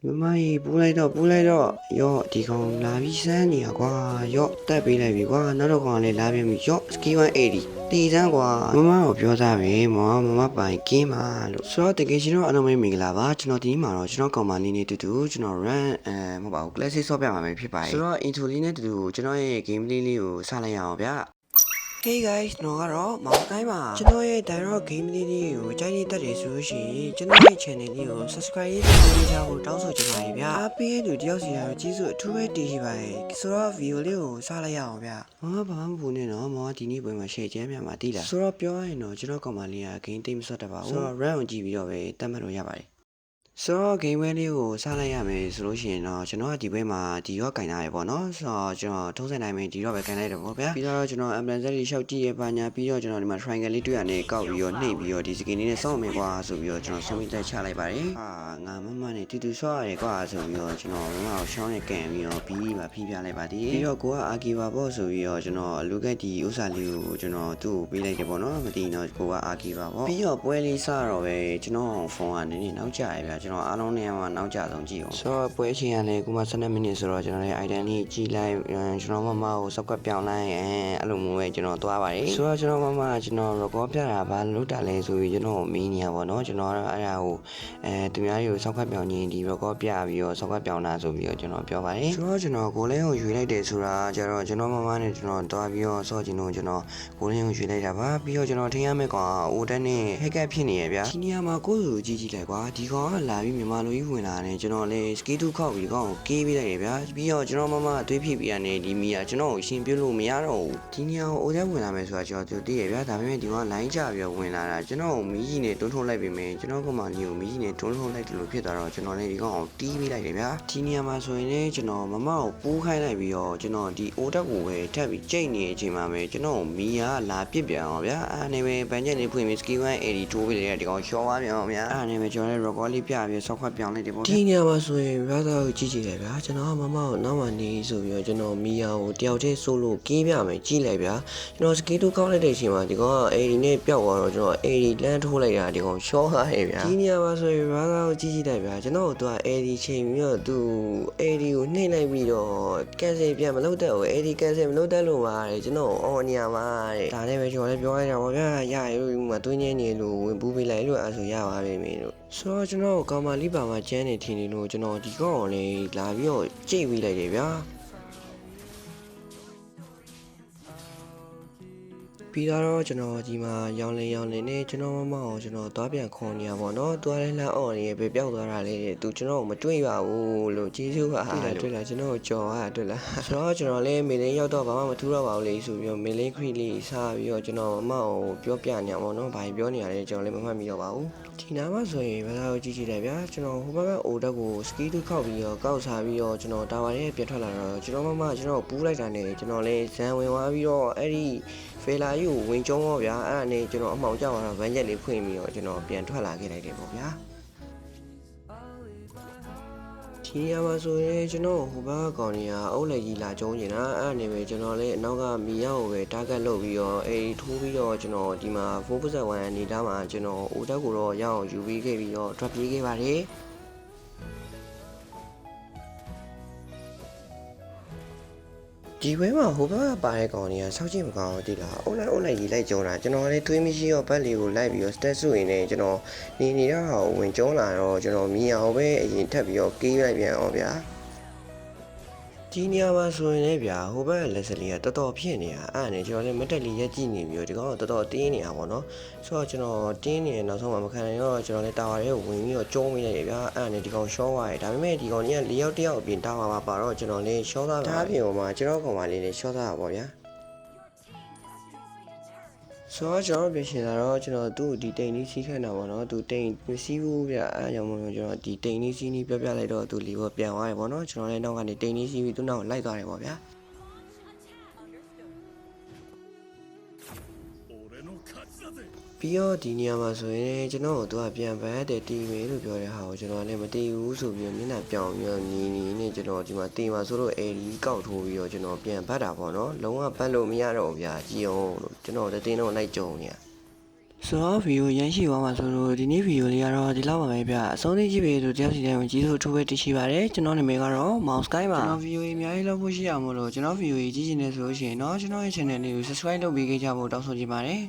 မမကြီးပူလိုက်တော့ရော့ဒီကောင်လာပြီးစမ်းနေရကွာရော့တက်ပေးလိုက်ပြီကွာနောက်တော့ကောင်ကလည်းလာပြန်ပြီရော့ skill 180တီစမ်းကွာမမကိုပြောသားပဲမမပိုင်ကင်းပါလို့ဆိုတော့တကယ်ရှင်တော့အားလုံးပဲမင်္ဂလာပါကျွန်တော်ဒီနေ့မှာတော့ကျွန်တော်ကောင်မလေးနဲ့တူကျွန်တော် run မဟုတ်ပါဘူး classic ဆော့ပြမှာပဲဖြစ်ပါတယ်ဆိုတော့ intro လေးနဲ့တူကျွန်တော်ရဲ့ game လေးကိုစလိုက်ရအောင်ဗျHey guys ကျွန်တော်ကတော့မောင်တိုင်းပါကျွန်တော်ရဲ့ Direct Game လေးကိုကြိုက်နေတတ်တယ်ဆိုလို့ရှိရင်ကျွန်တော်ရဲ့ channel လေးကို subscribe ရေးလုပ်ကြဖို့တောင်းဆိုချင်ပါတယ်ဗျာအားပေးတဲ့လူတယောက်စီကတော့ကျေးဇူးအထူးပဲတင်ရှိပါတယ်ဆိုတော့ video လေးကိုစလိုက်ရအောင်ဗျဘာမှမပူနဲ့နော်မောင်ကဒီနေ့ပွဲမှာ share ချမ်းပြမှာတိလားဆိုတော့ပြောရရင်တော့ကျွန်တော်ကောင်မလေးက game တိတ်မဆွတ်တတ်ပါဘူးဆိုတော့ run ကိုကြည့်ပြီးတော့ပဲတတ်မှတ်လို့ရပါတယ်ဆိုတော့ game လေးကိုစလိုက်ရမယ်ဆိုလို့ရှိရင်တော့ကျွန်တော်ကဒီဘက်မှာဒီရော့ကင်ထားရပေါ့နော်ဆိုတော့ကျွန်တော်ထုံးစံတိုင်းပဲဒီရော့ပဲကင်လိုက်တယ်ပေါ့ဗျာပြီးတော့ကျွန်တော် ambulance လေးရှောက်ကြည့်ရပါညာပြီးတော့ကျွန်တော်ဒီမှာ triangle လေးတွေ့ရတယ်ကောက်ပြီးတော့နှိပ်ပြီးတော့ဒီ skin လေးနဲ့စောင့်မယ်ကွာဆိုပြီးတော့ကျွန်တော်ဆုံးဖြတ်ချက်ချလိုက်ပါတယ်ငါမနဲ့တူဆော့ရတယ်ကွာဆိုပြီးတော့ကျွန်တော်မမကိုရှောင်းနဲ့ကန်ပြီးတော့ပြီးပါဖိပြလိုက်ပါသေးပြီးတော့ကိုကအာကီပါပေါ့ဆိုပြီးတော့ကျွန်တော်အလူကက်ဒီဥစ္စာလေးကိုကျွန်တော်သူ့ကိုပေးလိုက်တယ်ပေါ့နော်မသိတော့ကိုကအာကီပါပေါ့ပြီးတော့ပွဲလေးစတော့ပဲကျွန်တော်ဖုန်းကနေနောက်ကျရဗျာကျွန်တော်အားလုံးနဲ့မှနောက်ကျဆုံးကြည့်အောင်ဆိုတော့ပွဲအချိန်ကလည်းကိုမ12မိနစ်ဆိုတော့ကျွန်တော်လည်း item လေးကြည့်လိုက်ကျွန်တော်မကိုစောက်ကပ်ပြောင်းလိုက်အဲ့လိုမျိုးပဲကျွန်တော်သွားပါတယ်ဆိုတော့ကျွန်တော်ကျွန်တော် record ပြတာဘာလို့တာလဲဆိုပြီးကျွန်တော်မင်းနေရပါတော့ကျွန်တော်အဲ့ဒါကိုသူများတွေကိုစောက်ကပ်ပြောင်းခြင်းဒီ record ပြပြီးတော့စောက်ကပ်ပြောင်းတာဆိုပြီးတော့ကျွန်တော်ပြောပါတယ်ဆိုတော့ကျွန်တော်ကိုလည်းကိုယူလိုက်တယ်ဆိုတာကျတော့ကျွန်တော်နဲ့ကျွန်တော်တွားပြီးတော့စော့ခြင်းလို့ကျွန်တော်ကိုလည်းကိုယူလိုက်တာပါပြီးတော့ကျွန်တော်ထင်ရမယ်ကွာအိုတက်နဲ့ hacker ဖြစ်နေရဗျာဒီနေရာမှာကိုယ်ကိုကြည့်လိုက်ကွာဒီကောင်ကလာပြီးမြန်မာလူကြီးဝင်လာတယ်ကျွန်တော်လည်း skill 2ခောက်ပြီးကောင်ကိုကေးပေးလိုက်ရဗျာပြီးတော့ကျွန်တော်တွေးဖြစ်ပြီးရနေဒီမီကကျွန်တော်ကိုရှင်ပြလို့မရတော့ဘူးဒီနေရာကိုအိုတက်ဝင်လာမယ်ဆိုတာကျွန်တော်သိရဗျာဒါပေမဲ့ဒီမှာ line ကျပြီးဝင်လာတာကျွန်တော်ကိုမီးကြီးနဲ့တွန်းထုတ်လိုက်ပြီမယ်ကျွန်တော်ကမှလီကိုမီးကြီးနဲ့တွန်းထုတ်လိုက်တယ်လို့ဖြစ်သွားတော့ကျွန်တော်လည်းဒီကောင်ကိုတီးပေးလိုက်တယ်ဗျာဒီနေရာမှာဆိုရင်လည်းကျွန်တော်မကိုပိုးခိုင်းလိုက်ပြီးတော့ကျွန်တော်ဒီအိုတက်ကိုပဲထပ်ပြီးကြိတ်နေတဲ့အချိန်မှာပဲကျွန်တော်မီးကလာပစ်ပြန်အောင်ဗျာအဲ့နဲ့ပဲဗန်ချက်လေးဖွင့်ပြီး skill 180ထိုးပေးလိုက်တဲ့ဒီကောင်ရှော့သွားပြန်အောင်ဗျာအဲ့နဲ့ပဲကျွန်တော်လည်း record လေးပြပြီးဆောက်ခွက်ပြောင်းလိုက်တယ်ပေါ့ဒီနေရာမှာဆိုရင်ဗျာသားကိုကြည့်လိုက်ဗျာကျွန်တော်မကိုနောက်မှနေဆိုပြီးတော့ကျွန်တော်မီယာကိုတယောက်တည်းဆိုလို့ကင်းပြမယ်ကြည့်လိုက်ဗျာကျွန်တော် skill 2ကောက်လိုက်တဲ့အချိန်မှာဒီကောင်က AD နဲ့ပျောက်သွားတော့ကျွန်တော် AD လမ်းထိုးလိုက်တာဒီကောင်ရှော့သွားတယ်ဗျာဒီနေရာမှာဆိုရင်ဗျာသားကိုကြည့်လိုက်ဗျာကျွန်တော်တို့က AD ချိန်ပြီးတော့သူ AD ကိုနှိမ့်လိုက်ပြီးတော့ cancel ပြန်မလုပ်တတ်ဘူး AD cancel မလုပ်တတ်လို့ပါတယ်ကျွန်တော်အော်နေရာမှာတဲ့ဒါနဲ့ပဲကျွန်တော်လည်းပြောလိုက်တာပေါ့ဗျာရရလို့မှတွင်းချင်းနေလို့ဝင်ပူးပေးလိုက်လို့အဲ့ဆိုရပါပြီမင်းတို့ဆိုတော့ကျွန်တော်ကောင်မလေးပါမှာကျန်းနေထင်နေလို့ကျွန်တော်ဒီကောင်ကိုလည်းလာပြီးတော့ကြိတ်ပေးလိုက်တယ်ဗျာပြီးတော့ကျွန်တော်ဒီမှာရောင်လင်းနဲ့ကျွန်တော်မကိုကျွန်တော်သွားပြန်ခေါ်နေရပါတော့။သွားလဲလမ်းအော်နေပဲပျောက်သွားတာလေ။သူကျွန်တော်မတွေ့ပါဘူးလို့ကျေးဇူးပါတွေ့လားကျွန်တော်ကြော်ရတွေ့လား။ဆိုတော့ကျွန်တော်လည်းမေလင်းရောက်တော့ဘာမှမထူးတော့ပါဘူးလေဆိုပြီးတော့မေလင်းခရီးလေးစားပြီးတော့ကျွန်တော်မကိုပြောပြနေရပါတော့။ဘာပြောနေရလဲကျွန်တော်လည်းမမှတ်မိတော့ပါဘူး။ဒီနားမှာဆိုရင်ဘာသာကိုကြည့်လိုက်ဗျာကျွန်တော်ဟိုဘက်ကအိုတက်ကို skill 2ခောက်ပြီးတော့ကောက်စားပြီးတော့ကျွန်တော်တာဝါရဲ့ပြတ်ထွက်လာတော့ကျွန်တော်ကျွန်တော်ပူးလိုက်တာနဲ့ကျွန်တော်လည်းဇန်ဝင်သွားပြီးတော့အဲ့ဒီဖေလာကြီးကိုဝင်ကျုံးတော့ဗျာအဲ့ဒါနဲ့ကျွန်တော်အမှောင်ကြောက်သွားတော့ဗန်းချက်လေးဖွင့်ပြီးတော့ကျွန်တော်ပြန်ထွက်လာခဲ့လိုက်တယ်ပေါ့ဗျာဒီနေရာမှာဆိုရင်ကျွန်တော်ဟိုဘက်ကောင်ကြီးကအုပ်လက်ကြီးလာကျုံးနေတာအဲ့ဒါနဲ့ပဲကျွန်တော်လည်းအနောက်ကမီရောက်ကိုပဲ target လုပ်ပြီးတော့ထိုးပြီးတော့ကျွန်တော်ဒီမှာ 4+1 အနေထားမှာကျွန်တော်အိုတက်ကိုတော့ရအောင်ယူပြီးခဲ့ပြီးတော့ drop ပြေးခဲ့ပါတယ်ဒီဘဲမှာဟိုဘက်ကပါတဲ့ကောင်တွေကစောက်ကြည့်မကောင်းဘူးတိလားအုံးလိုက်ရေးလိုက်ကြုံတာကျွန်တော်လည်းတွေးမရှိတော့ဘက်လေးကိုလိုက်ပြီးတော့ stat စုရင်လည်းကျွန်တော်နေတော့ဝင်ကျုံးလာတော့ကျွန်တော်မြင်အောင်ပဲအရင်ထပ်ပြီးတော့ကေးလိုက်ပြန်အောင်ဗျာဒီနေရာမှာဆိုရင်လည်းဗျာဟိုဘက်လက်စလီကတော်ဖြစ်နေတာအဲ့နဲ့ကျွန်တော်လည်းမတက်လီရက်ကြည့်နေပြီးတော့ဒီကောင်ကတော်တင်းနေတာပေါ့နော်ဆိုတော့ကျွန်တော်တင်းနေနောက်ဆုံးမှမခံနိုင်တော့ကျွန်တော်လည်းတာဝါလေးကိုဝင်ပြီးတော့ကျုံးမိလိုက်တယ်ဗျာအဲ့နဲ့ဒီကောင်ရှော့သွားတယ်ဒါပေမဲ့ဒီကောင်ကြီးက၄ယောက်တယောက်အပြင်တာဝါပါတော့ကျွန်တော်လည်းရှော့သွားတာဒါအပြင်မှာကျွန်တော်ကောင်မလေးလည်းရှော့သွားတာပေါ့ဗျာဆိုတော့ကျွန်တော်ပြင်ရှင်လာတော့ကျွန်တော်သူ့ဒီတိန်လေးစီးခိုင်းတာပေါ့နော်သူတိန်မစီးဘူးဗျအဲကြောင့်မို့ကျွန်တော်ဒီတိန်လေးစီးနေပြလိုက်တော့သူလီဘောပြန်သွားတယ်ပေါ့နော်ကျွန်တော်လည်းနောက်ကနေတိန်လေးစီးပြီးသူ့နောက်လိုက်သွားတယ်ပေါ့ဗျာပြီးတော့ဒီနေရာမှာဆိုရင်ကျွန်တော်တို့ကပြန်ပန်းတဲ့တီးမယ်လို့ပြောတဲ့ဟာကိုကျွန်တော်လည်းမတီးဘူးဆိုပြီးမျက်နှာပြောင်ပြီးနီနဲ့ကျွန်တော်ဒီမှာတီးမှာဆိုတော့ADကောက်ထိုးပြီးတော့ကျွန်တော်ပြန်ပတ်တာပေါ့နော်လုံးဝပတ်လို့မရတော့ဘူးဗျာကြည်အောင်လို့ကျွန်တော်တင်းတော့လိုက်ကြုံနေရ ဆိုတော့ဗီဒီယိုရမ်းရှိသွားမှာဆိုလို့ဒီနေ့ဗီဒီယိုလေးကတော့ဒီလောက်ပါပဲဗျအဆုံးသေးကြည့်ပြီဆိုတယောက်စီတိုင်းကိုကြီးစိုးထိုးပဲတရှိပါတယ်ကျွန်တော်နာမည်ကတော့ Mouse Sky ပါကျွန်တော်ဗီဒီယိုအများကြီးလုပ်ဖို့ရှိရမို့လို့ကျွန်တော်ဗီဒီယိုကြီးကြည့်နေဆိုလို့ရှိရင်တော့ကျွန်တော်ရဲ့ channel လေးကို subscribe လုပ်ပေးခဲ့ကြဖို့တောင်းဆိုချင်ပါတယ်